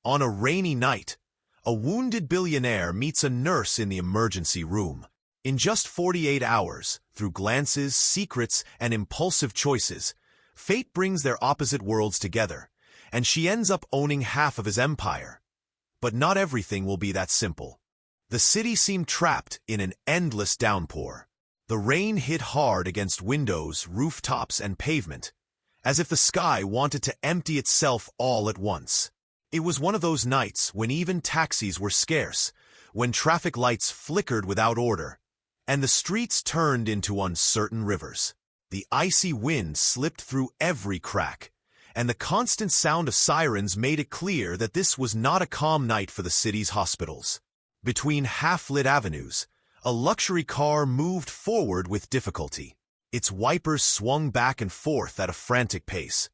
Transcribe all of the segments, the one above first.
On a rainy night, a wounded billionaire meets a nurse in the emergency room. In just 48 hours, through glances, secrets, and impulsive choices, fate brings their opposite worlds together, and she ends up owning half of his empire. But not everything will be that simple. The city seemed trapped in an endless downpour. The rain hit hard against windows, rooftops, and pavement, as if the sky wanted to empty itself all at once. It was one of those nights when even taxis were scarce, when traffic lights flickered without order, and the streets turned into uncertain rivers. The icy wind slipped through every crack, and the constant sound of sirens made it clear that this was not a calm night for the city's hospitals. Between half-lit avenues, a luxury car moved forward with difficulty. Its wipers swung back and forth at a frantic pace,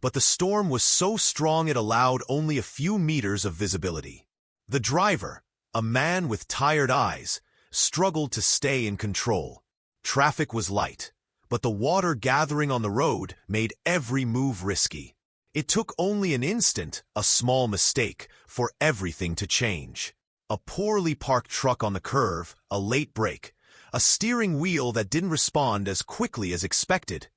but the storm was so strong it allowed only a few meters of visibility. The driver, a man with tired eyes, struggled to stay in control. Traffic was light, but the water gathering on the road made every move risky. It took only an instant, a small mistake, for everything to change. A poorly parked truck on the curve, a late brake, a steering wheel that didn't respond as quickly as expected,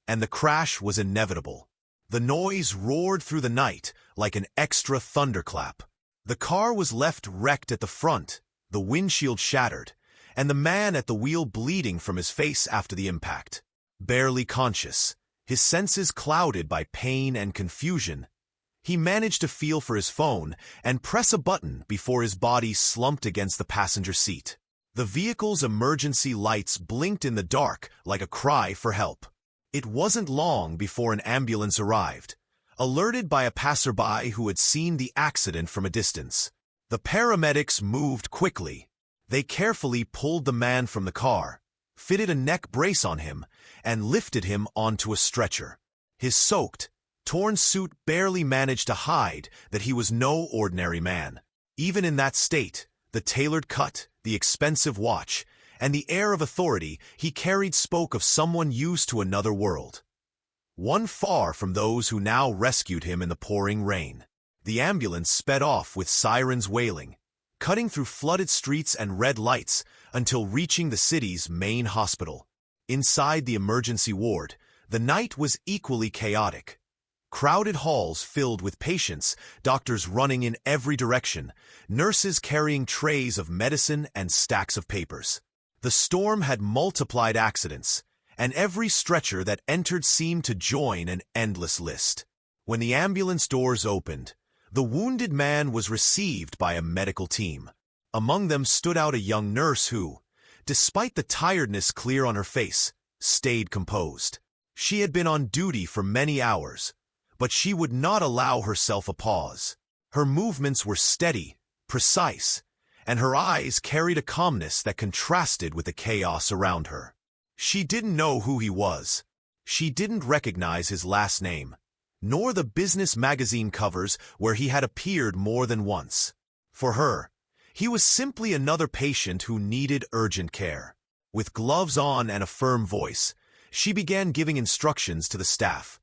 and the crash was inevitable. The noise roared through the night like an extra thunderclap. The car was left wrecked at the front, the windshield shattered, and the man at the wheel bleeding from his face after the impact. Barely conscious, his senses clouded by pain and confusion, he managed to feel for his phone and press a button before his body slumped against the passenger seat. The vehicle's emergency lights blinked in the dark like a cry for help. It wasn't long before an ambulance arrived, alerted by a passerby who had seen the accident from a distance. The paramedics moved quickly. They carefully pulled the man from the car, fitted a neck brace on him, and lifted him onto a stretcher. His soaked, torn suit barely managed to hide that he was no ordinary man. Even in that state, the tailored cut, the expensive watch, and the air of authority he carried spoke of someone used to another world. One far from those who now rescued him in the pouring rain. The ambulance sped off with sirens wailing, cutting through flooded streets and red lights until reaching the city's main hospital. Inside the emergency ward, the night was equally chaotic. Crowded halls filled with patients, doctors running in every direction, nurses carrying trays of medicine and stacks of papers. The storm had multiplied accidents, and every stretcher that entered seemed to join an endless list. When the ambulance doors opened, the wounded man was received by a medical team. Among them stood out a young nurse who, despite the tiredness clear on her face, stayed composed. She had been on duty for many hours, but she would not allow herself a pause. Her movements were steady, precise, and her eyes carried a calmness that contrasted with the chaos around her. She didn't know who he was. She didn't recognize his last name, nor the business magazine covers where he had appeared more than once. For her, he was simply another patient who needed urgent care. With gloves on and a firm voice, she began giving instructions to the staff.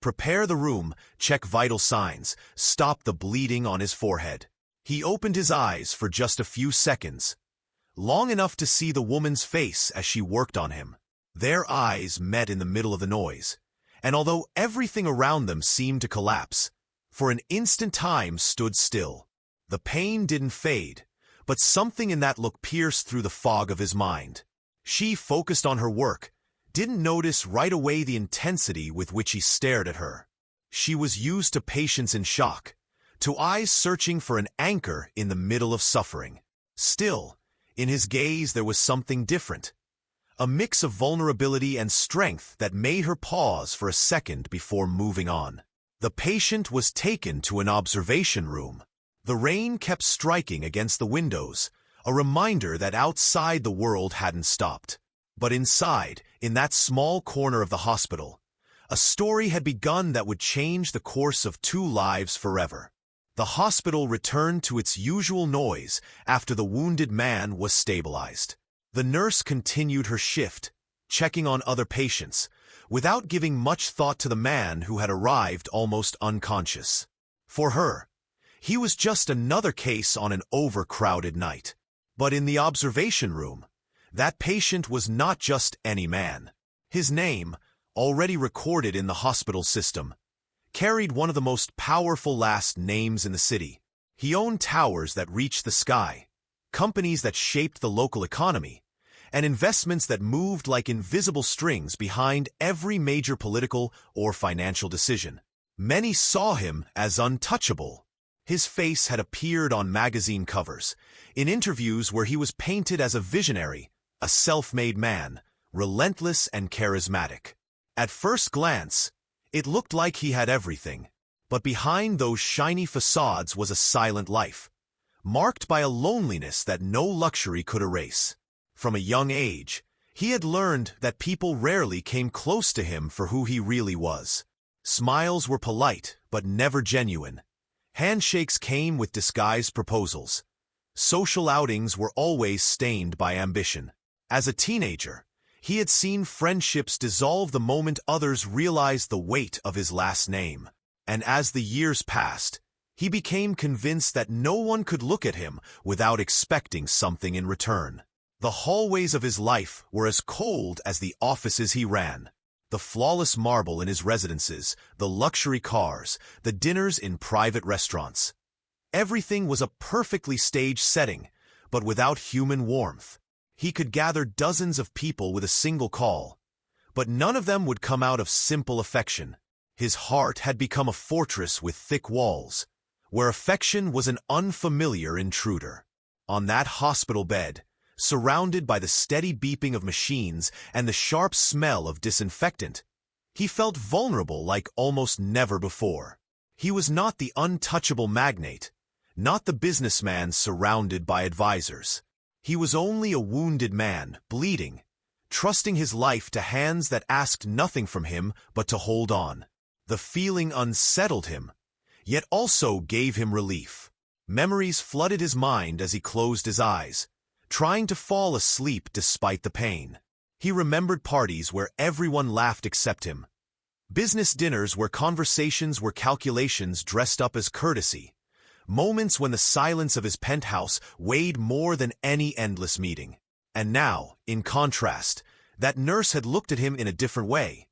Prepare the room, check vital signs, stop the bleeding on his forehead. He opened his eyes for just a few seconds, long enough to see the woman's face as she worked on him. Their eyes met in the middle of the noise, and although everything around them seemed to collapse, for an instant time stood still. The pain didn't fade, but something in that look pierced through the fog of his mind. She focused on her work, didn't notice right away the intensity with which he stared at her. She was used to patience in shock, to eyes searching for an anchor in the middle of suffering. Still, in his gaze there was something different, a mix of vulnerability and strength that made her pause for a second before moving on. The patient was taken to an observation room. The rain kept striking against the windows, a reminder that outside the world hadn't stopped. But inside, in that small corner of the hospital, a story had begun that would change the course of 2 lives forever. The hospital returned to its usual noise after the wounded man was stabilized. The nurse continued her shift, checking on other patients, without giving much thought to the man who had arrived almost unconscious. For her, He was just another case on an overcrowded night. But in the observation room, that patient was not just any man. His name, already recorded in the hospital system, carried one of the most powerful last names in the city. He owned towers that reached the sky, companies that shaped the local economy, and investments that moved like invisible strings behind every major political or financial decision. Many saw him as untouchable. His face had appeared on magazine covers, in interviews where he was painted as a visionary, a self-made man, relentless and charismatic. At first glance, it looked like he had everything. But behind those shiny facades was a silent life, marked by a loneliness that no luxury could erase. From a young age, he had learned that people rarely came close to him for who he really was. Smiles were polite, but never genuine. Handshakes came with disguised proposals. Social outings were always stained by ambition. As a teenager, he had seen friendships dissolve the moment others realized the weight of his last name. And as the years passed, he became convinced that no one could look at him without expecting something in return. The hallways of his life were as cold as the offices he ran. The flawless marble in his residences, the luxury cars, the dinners in private restaurants. Everything was a perfectly staged setting, but without human warmth. He could gather dozens of people with a single call, but none of them would come out of simple affection. His heart had become a fortress with thick walls, where affection was an unfamiliar intruder. On that hospital bed, surrounded by the steady beeping of machines and the sharp smell of disinfectant, he felt vulnerable like almost never before. He was not the untouchable magnate, not the businessman surrounded by advisors. He was only a wounded man, bleeding, trusting his life to hands that asked nothing from him but to hold on. The feeling unsettled him, yet also gave him relief. Memories flooded his mind as he closed his eyes, trying to fall asleep despite the pain. He remembered parties where everyone laughed except him. Business dinners where conversations were calculations dressed up as courtesy. Moments when the silence of his penthouse weighed more than any endless meeting. And now, in contrast, that nurse had looked at him in a different way.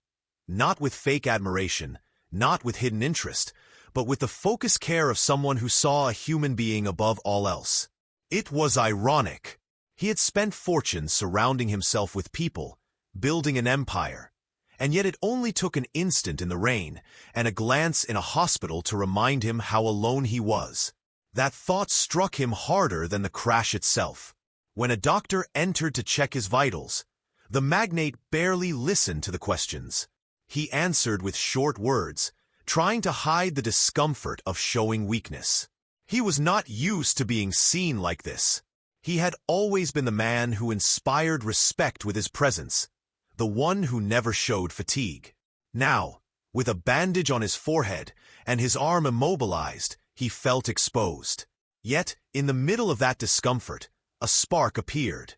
Not with fake admiration, not with hidden interest, but with the focused care of someone who saw a human being above all else. It was ironic. He had spent fortunes surrounding himself with people, building an empire, and yet it only took an instant in the rain and a glance in a hospital to remind him how alone he was. That thought struck him harder than the crash itself. When a doctor entered to check his vitals, the magnate barely listened to the questions. He answered with short words, trying to hide the discomfort of showing weakness. He was not used to being seen like this. He had always been the man who inspired respect with his presence, the one who never showed fatigue. Now, with a bandage on his forehead and his arm immobilized, he felt exposed. Yet, in the middle of that discomfort, a spark appeared.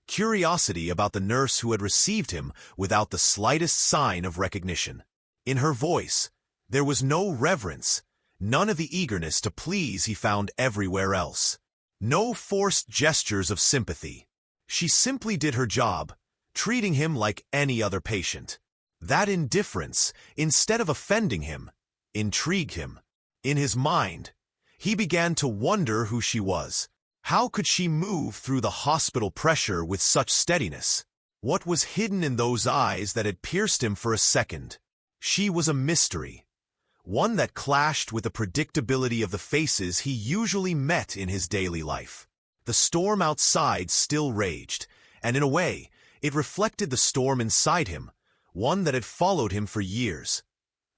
Curiosity about the nurse who had received him without the slightest sign of recognition. In her voice, there was no reverence, none of the eagerness to please he found everywhere else. No forced gestures of sympathy. She simply did her job, treating him like any other patient. That indifference, instead of offending him, intrigued him. In his mind, he began to wonder who she was. How could she move through the hospital pressure with such steadiness? What was hidden in those eyes that had pierced him for a second? She was a mystery, one that clashed with the predictability of the faces he usually met in his daily life. The storm outside still raged, and in a way, it reflected the storm inside him, one that had followed him for years.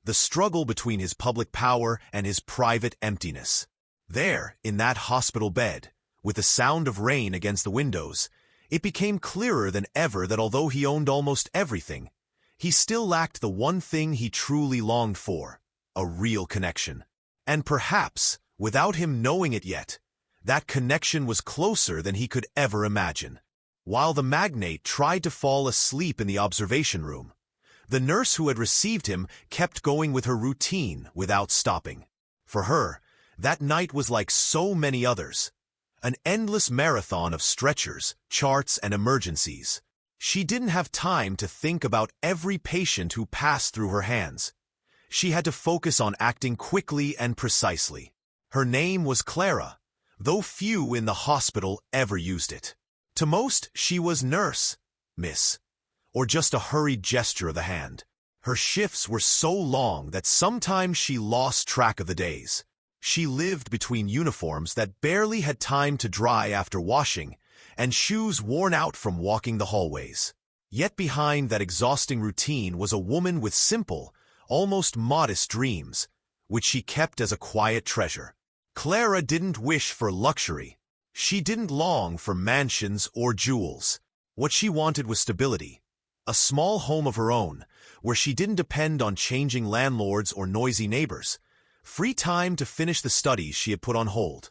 The struggle between his public power and his private emptiness. There, in that hospital bed, with the sound of rain against the windows, it became clearer than ever that although he owned almost everything, he still lacked the one thing he truly longed for, a real connection. And perhaps, without him knowing it yet, that connection was closer than he could ever imagine. While the magnate tried to fall asleep in the observation room, the nurse who had received him kept going with her routine without stopping. For her, That night was like so many others. An endless marathon of stretchers, charts, and emergencies. She didn't have time to think about every patient who passed through her hands. She had to focus on acting quickly and precisely. Her name was Clara, though few in the hospital ever used it. To most, she was nurse, miss, or just a hurried gesture of the hand. Her shifts were so long that sometimes she lost track of the days. She lived between uniforms that barely had time to dry after washing, and shoes worn out from walking the hallways. Yet behind that exhausting routine was a woman with simple, almost modest dreams, which she kept as a quiet treasure. Clara didn't wish for luxury. She didn't long for mansions or jewels. What she wanted was stability. A small home of her own, where she didn't depend on changing landlords or noisy neighbors. Free time to finish the studies she had put on hold.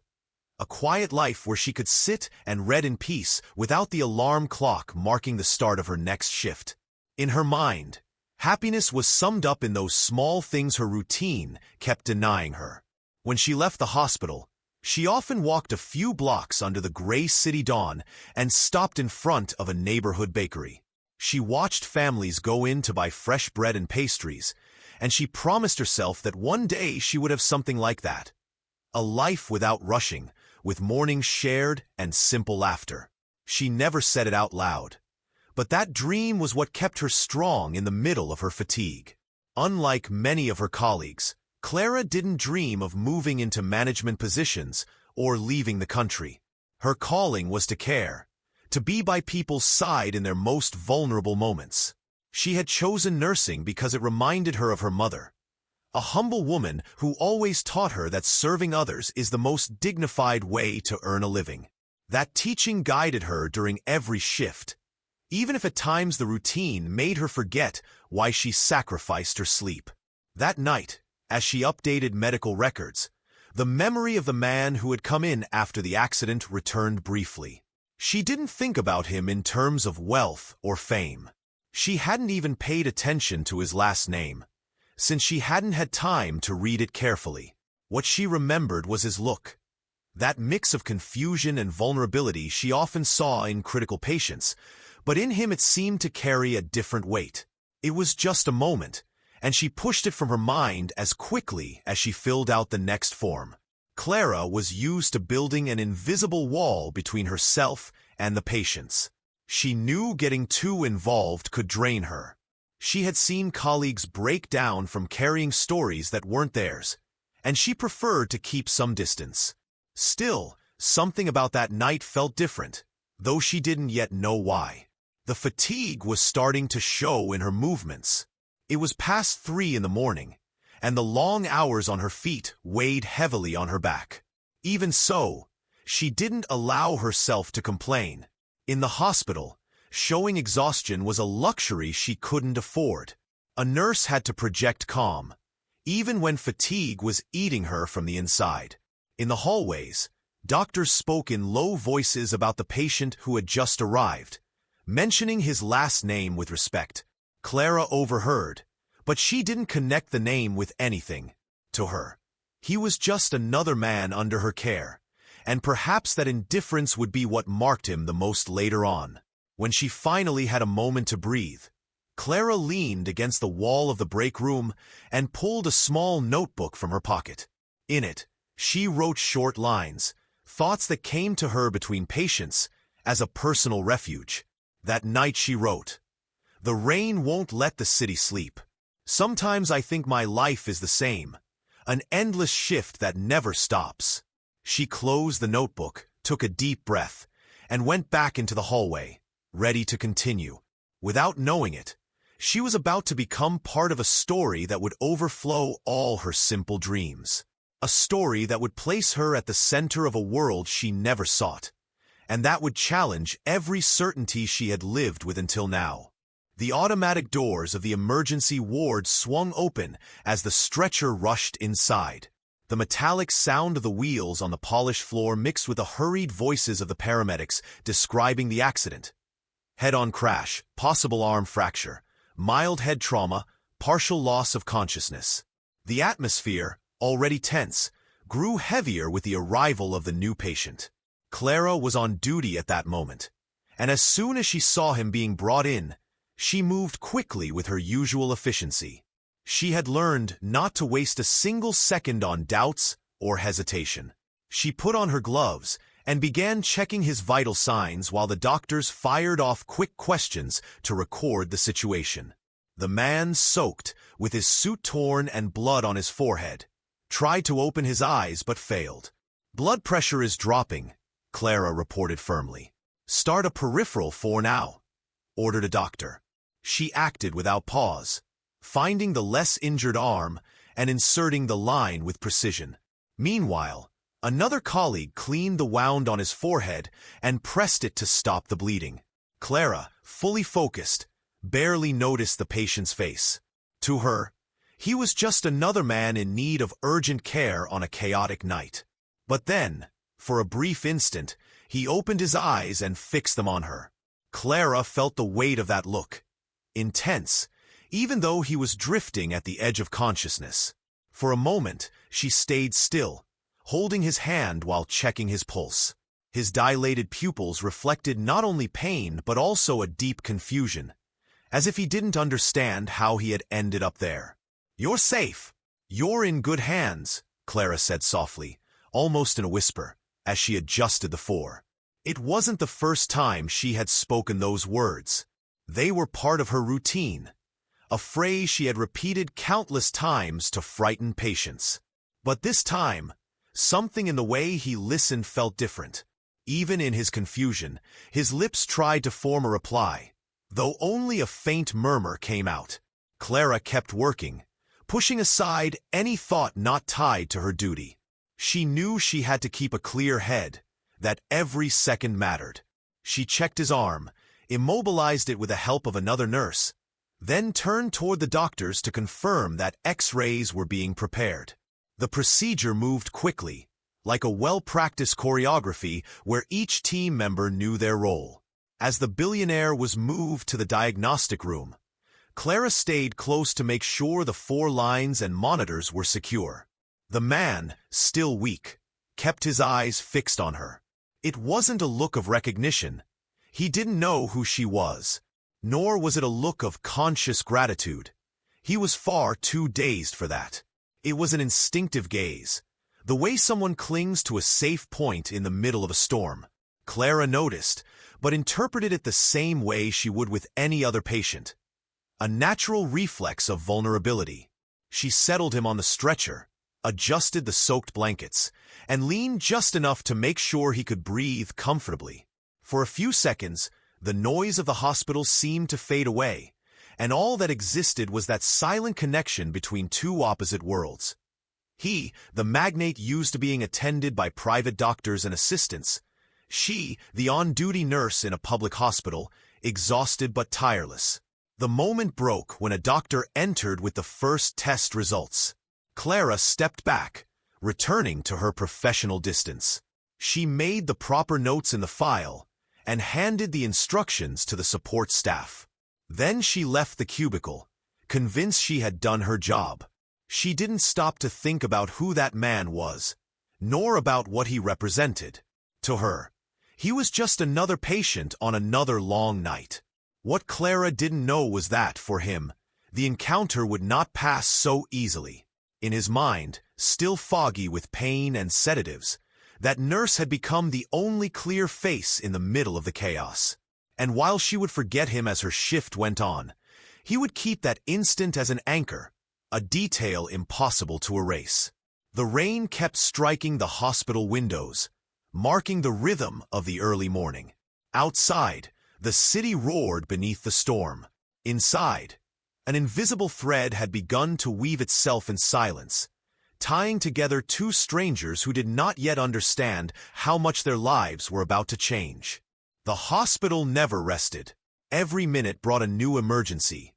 A quiet life where she could sit and read in peace without the alarm clock marking the start of her next shift. In her mind, happiness was summed up in those small things her routine kept denying her. When she left the hospital, she often walked a few blocks under the gray city dawn and stopped in front of a neighborhood bakery. She watched families go in to buy fresh bread and pastries, and she promised herself that one day she would have something like that. A life without rushing, with mornings shared and simple laughter. She never said it out loud, but that dream was what kept her strong in the middle of her fatigue. Unlike many of her colleagues, Clara didn't dream of moving into management positions or leaving the country. Her calling was to care, to be by people's side in their most vulnerable moments. She had chosen nursing because it reminded her of her mother, a humble woman who always taught her that serving others is the most dignified way to earn a living. That teaching guided her during every shift, even if at times the routine made her forget why she sacrificed her sleep. That night, as she updated medical records, the memory of the man who had come in after the accident returned briefly. She didn't think about him in terms of wealth or fame. She hadn't even paid attention to his last name, since she hadn't had time to read it carefully. What she remembered was his look. That mix of confusion and vulnerability she often saw in critical patients, but in him it seemed to carry a different weight. It was just a moment, and she pushed it from her mind as quickly as she filled out the next form. Clara was used to building an invisible wall between herself and the patients. She knew getting too involved could drain her. She had seen colleagues break down from carrying stories that weren't theirs, and she preferred to keep some distance. Still, something about that night felt different, though she didn't yet know why. The fatigue was starting to show in her movements. It was past 3 in the morning, and the long hours on her feet weighed heavily on her back. Even so, she didn't allow herself to complain. In the hospital, showing exhaustion was a luxury she couldn't afford. A nurse had to project calm, even when fatigue was eating her from the inside. In the hallways, doctors spoke in low voices about the patient who had just arrived, mentioning his last name with respect. Clara overheard, but she didn't connect the name with anything. To her, he was just another man under her care, and perhaps that indifference would be what marked him the most later on. When she finally had a moment to breathe, Clara leaned against the wall of the break room and pulled a small notebook from her pocket. In it, she wrote short lines, thoughts that came to her between patients, as a personal refuge. That night she wrote, "The rain won't let the city sleep. Sometimes I think my life is the same, an endless shift that never stops." She closed the notebook, took a deep breath, and went back into the hallway, ready to continue. Without knowing it, she was about to become part of a story that would overflow all her simple dreams. A story that would place her at the center of a world she never sought, and that would challenge every certainty she had lived with until now. The automatic doors of the emergency ward swung open as the stretcher rushed inside. The metallic sound of the wheels on the polished floor mixed with the hurried voices of the paramedics describing the accident. Head-on crash, possible arm fracture, mild head trauma, partial loss of consciousness. The atmosphere, already tense, grew heavier with the arrival of the new patient. Clara was on duty at that moment, and as soon as she saw him being brought in, she moved quickly with her usual efficiency. She had learned not to waste a single second on doubts or hesitation. She put on her gloves and began checking his vital signs while the doctors fired off quick questions to record the situation. The man, soaked, with his suit torn and blood on his forehead, tried to open his eyes but failed. "Blood pressure is dropping," Clara reported firmly. "Start a peripheral for now," ordered a doctor. She acted without pause, finding the less injured arm and inserting the line with precision. Meanwhile, another colleague cleaned the wound on his forehead and pressed it to stop the bleeding. Clara, fully focused, barely noticed the patient's face. To her, he was just another man in need of urgent care on a chaotic night. But then, for a brief instant, he opened his eyes and fixed them on her. Clara felt the weight of that look. Intense, even though he was drifting at the edge of consciousness. For a moment, she stayed still, holding his hand while checking his pulse. His dilated pupils reflected not only pain but also a deep confusion, as if he didn't understand how he had ended up there. "You're safe. You're in good hands," Clara said softly, almost in a whisper, as she adjusted the four. It wasn't the first time she had spoken those words. They were part of her routine, a phrase she had repeated countless times to frighten patients. But this time, something in the way he listened felt different. Even in his confusion, his lips tried to form a reply, though only a faint murmur came out. Clara kept working, pushing aside any thought not tied to her duty. She knew she had to keep a clear head, that every second mattered. She checked his arm, immobilized it with the help of another nurse, then turned toward the doctors to confirm that X-rays were being prepared. The procedure moved quickly, like a well-practiced choreography where each team member knew their role. As the billionaire was moved to the diagnostic room, Clara stayed close to make sure the four lines and monitors were secure. The man, still weak, kept his eyes fixed on her. It wasn't a look of recognition. He didn't know who she was, nor was it a look of conscious gratitude. He was far too dazed for that. It was an instinctive gaze, the way someone clings to a safe point in the middle of a storm. Clara noticed, but interpreted it the same way she would with any other patient. A natural reflex of vulnerability. She settled him on the stretcher, adjusted the soaked blankets, and leaned just enough to make sure he could breathe comfortably. For a few seconds, the noise of the hospital seemed to fade away, and all that existed was that silent connection between two opposite worlds. He, the magnate used to being attended by private doctors and assistants. She, the on-duty nurse in a public hospital, exhausted but tireless. The moment broke when a doctor entered with the first test results. Clara stepped back, returning to her professional distance. She made the proper notes in the file and handed the instructions to the support staff. Then she left the cubicle, convinced she had done her job. She didn't stop to think about who that man was, nor about what he represented. To her, he was just another patient on another long night. What Clara didn't know was that, for him, the encounter would not pass so easily. In his mind, still foggy with pain and sedatives, that nurse had become the only clear face in the middle of the chaos. And while she would forget him as her shift went on, he would keep that instant as an anchor, a detail impossible to erase. The rain kept striking the hospital windows, marking the rhythm of the early morning. Outside, the city roared beneath the storm. Inside, an invisible thread had begun to weave itself in silence, tying together two strangers who did not yet understand how much their lives were about to change. The hospital never rested. Every minute brought a new emergency.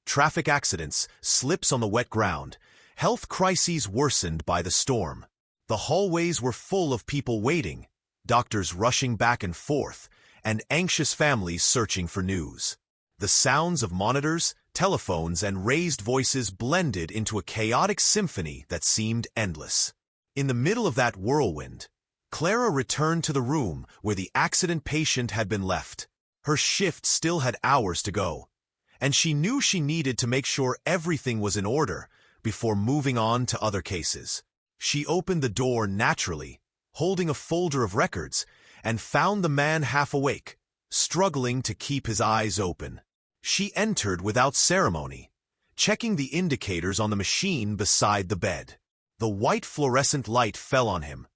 Traffic accidents, slips on the wet ground, health crises worsened by the storm. The hallways were full of people waiting, doctors rushing back and forth, and anxious families searching for news. The sounds of monitors, telephones, and raised voices blended into a chaotic symphony that seemed endless. In the middle of that whirlwind, Clara returned to the room where the accident patient had been left. Her shift still had hours to go, and she knew she needed to make sure everything was in order before moving on to other cases. She opened the door naturally, holding a folder of records, and found the man half awake, struggling to keep his eyes open. She entered without ceremony, checking the indicators on the machine beside the bed. The white fluorescent light fell on him,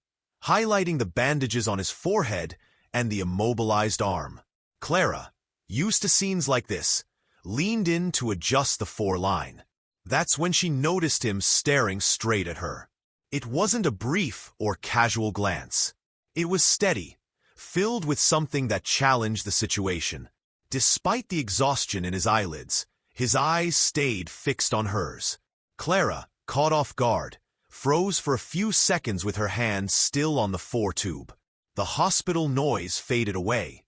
highlighting the bandages on his forehead and the immobilized arm. Clara, used to scenes like this, leaned in to adjust the 4-line. That's when she noticed him staring straight at her. It wasn't a brief or casual glance. It was steady, filled with something that challenged the situation. Despite the exhaustion in his eyelids, his eyes stayed fixed on hers. Clara, caught off guard, froze for a few seconds with her hand still on the 4-tube. The hospital noise faded away,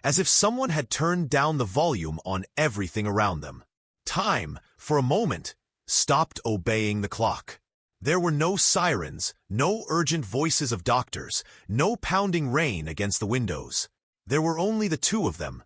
as if someone had turned down the volume on everything around them. Time, for a moment, stopped obeying the clock. There were no sirens, no urgent voices of doctors, no pounding rain against the windows. There were only the two of them.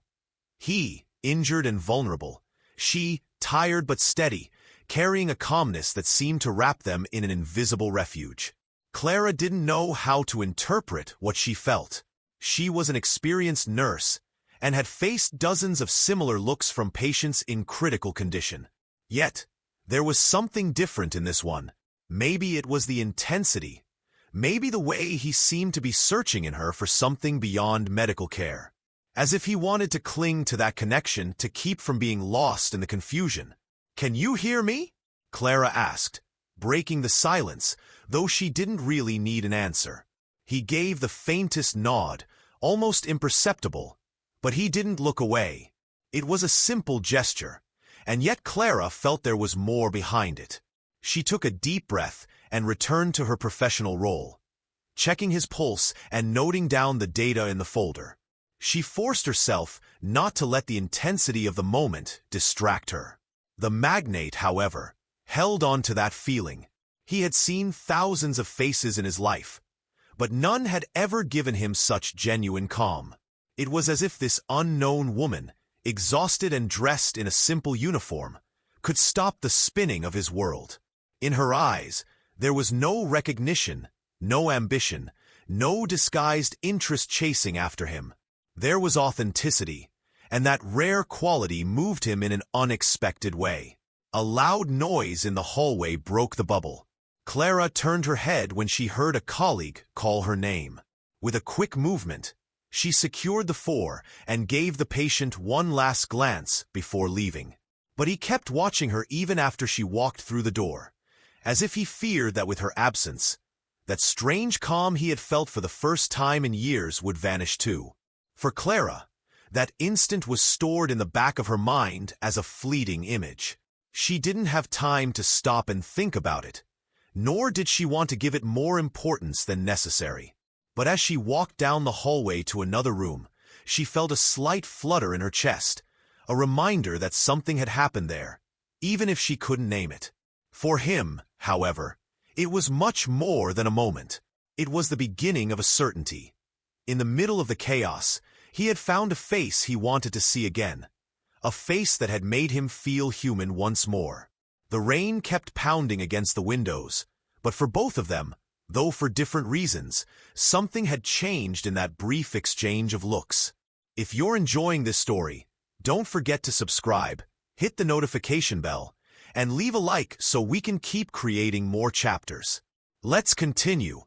He, injured and vulnerable. She, tired but steady, carrying a calmness that seemed to wrap them in an invisible refuge. Clara didn't know how to interpret what she felt. She was an experienced nurse and had faced dozens of similar looks from patients in critical condition. Yet, there was something different in this one. Maybe it was the intensity. Maybe the way he seemed to be searching in her for something beyond medical care. As if he wanted to cling to that connection to keep from being lost in the confusion. "Can you hear me?" Clara asked, breaking the silence, though she didn't really need an answer. He gave the faintest nod, almost imperceptible, but he didn't look away. It was a simple gesture, and yet Clara felt there was more behind it. She took a deep breath and returned to her professional role, checking his pulse and noting down the data in the folder. She forced herself not to let the intensity of the moment distract her. The magnate, however, held on to that feeling. He had seen thousands of faces in his life, but none had ever given him such genuine calm. It was as if this unknown woman, exhausted and dressed in a simple uniform, could stop the spinning of his world. In her eyes, there was no recognition, no ambition, no disguised interest chasing after him. There was authenticity, and that rare quality moved him in an unexpected way. A loud noise in the hallway broke the bubble. Clara turned her head when she heard a colleague call her name. With a quick movement, she secured the 4 and gave the patient one last glance before leaving. But he kept watching her even after she walked through the door, as if he feared that with her absence, that strange calm he had felt for the first time in years would vanish too. For Clara, that instant was stored in the back of her mind as a fleeting image. She didn't have time to stop and think about it, nor did she want to give it more importance than necessary. But as she walked down the hallway to another room, she felt a slight flutter in her chest, a reminder that something had happened there, even if she couldn't name it. For him, however, it was much more than a moment. It was the beginning of a certainty. In the middle of the chaos, he had found a face he wanted to see again, a face that had made him feel human once more. The rain kept pounding against the windows, but for both of them, though for different reasons, something had changed in that brief exchange of looks. If you're enjoying this story, don't forget to subscribe, hit the notification bell, and leave a like so we can keep creating more chapters. Let's continue.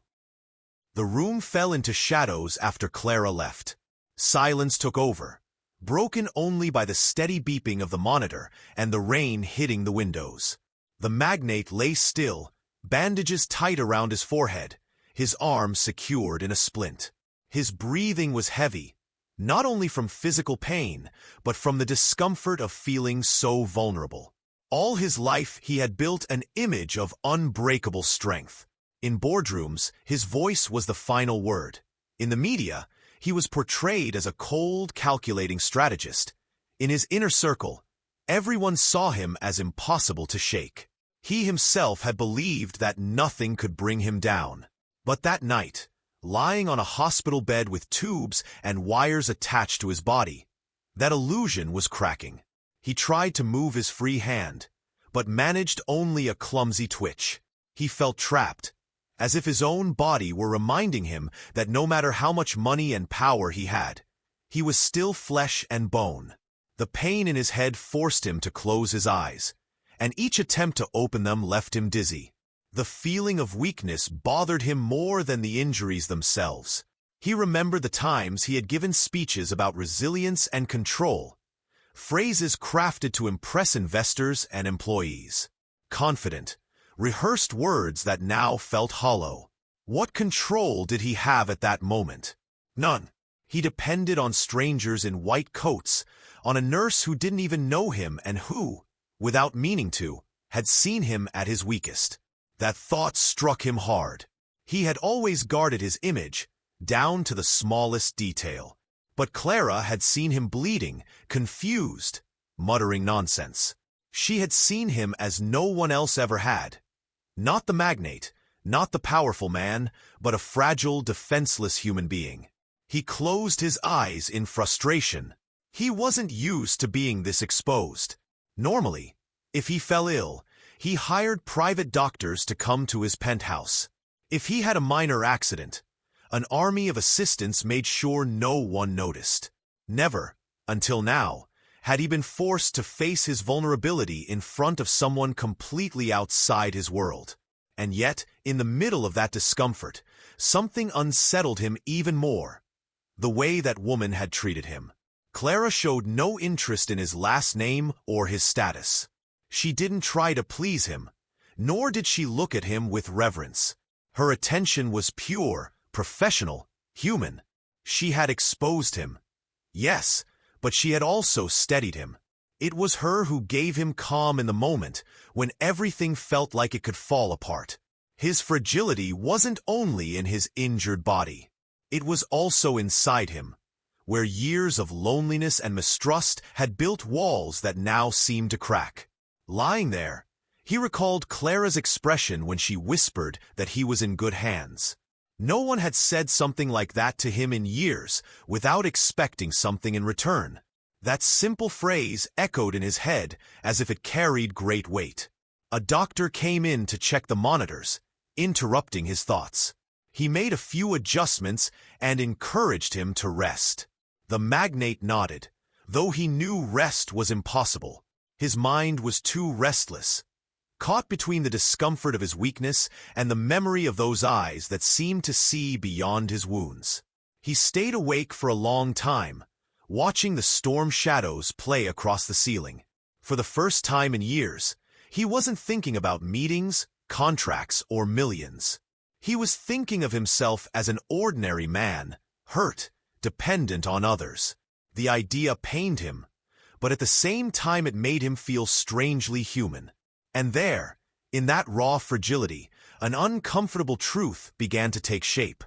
The room fell into shadows after Clara left. Silence took over, broken only by the steady beeping of the monitor and the rain hitting the windows. The magnate lay still, bandages tight around his forehead, his arm secured in a splint. His breathing was heavy, not only from physical pain, but from the discomfort of feeling so vulnerable. All his life he had built an image of unbreakable strength. In boardrooms, his voice was the final word. In the media, he was portrayed as a cold, calculating strategist. In his inner circle, everyone saw him as impossible to shake. He himself had believed that nothing could bring him down. But that night, lying on a hospital bed with tubes and wires attached to his body, that illusion was cracking. He tried to move his free hand, but managed only a clumsy twitch. He felt trapped, as if his own body were reminding him that no matter how much money and power he had, he was still flesh and bone. The pain in his head forced him to close his eyes, and each attempt to open them left him dizzy. The feeling of weakness bothered him more than the injuries themselves. He remembered the times he had given speeches about resilience and control, phrases crafted to impress investors and employees. Confident, rehearsed words that now felt hollow. What control did he have at that moment? None. He depended on strangers in white coats, on a nurse who didn't even know him and who, without meaning to, had seen him at his weakest. That thought struck him hard. He had always guarded his image, down to the smallest detail. But Clara had seen him bleeding, confused, muttering nonsense. She had seen him as no one else ever had. Not the magnate, not the powerful man, but a fragile, defenseless human being. He closed his eyes in frustration. He wasn't used to being this exposed. Normally, if he fell ill, he hired private doctors to come to his penthouse. If he had a minor accident, an army of assistants made sure no one noticed. Never, until now, had he been forced to face his vulnerability in front of someone completely outside his world. And yet, in the middle of that discomfort, something unsettled him even more. The way that woman had treated him. Clara showed no interest in his last name or his status. She didn't try to please him, nor did she look at him with reverence. Her attention was pure, professional, human. She had exposed him. Yes, but she had also steadied him. It was her who gave him calm in the moment when everything felt like it could fall apart. His fragility wasn't only in his injured body. It was also inside him, where years of loneliness and mistrust had built walls that now seemed to crack. Lying there, he recalled Clara's expression when she whispered that he was in good hands. No one had said something like that to him in years without expecting something in return. That simple phrase echoed in his head as if it carried great weight. A doctor came in to check the monitors, interrupting his thoughts. He made a few adjustments and encouraged him to rest. The magnate nodded, though he knew rest was impossible. His mind was too restless, caught between the discomfort of his weakness and the memory of those eyes that seemed to see beyond his wounds. He stayed awake for a long time, watching the storm shadows play across the ceiling. For the first time in years, he wasn't thinking about meetings, contracts, or millions. He was thinking of himself as an ordinary man, hurt, dependent on others. The idea pained him, but at the same time it made him feel strangely human. And there, in that raw fragility, an uncomfortable truth began to take shape.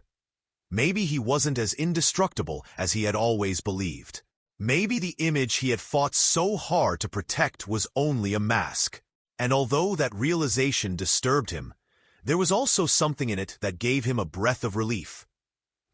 Maybe he wasn't as indestructible as he had always believed. Maybe the image he had fought so hard to protect was only a mask. And although that realization disturbed him, there was also something in it that gave him a breath of relief.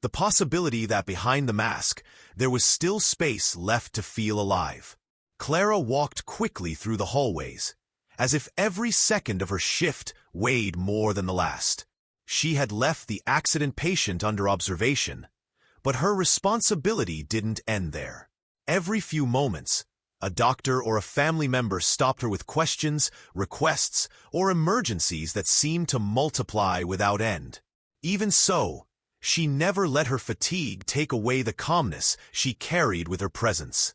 The possibility that behind the mask, there was still space left to feel alive. Clara walked quickly through the hallways, as if every second of her shift weighed more than the last. She had left the accident patient under observation, but her responsibility didn't end there. Every few moments, a doctor or a family member stopped her with questions, requests, or emergencies that seemed to multiply without end. Even so, she never let her fatigue take away the calmness she carried with her presence.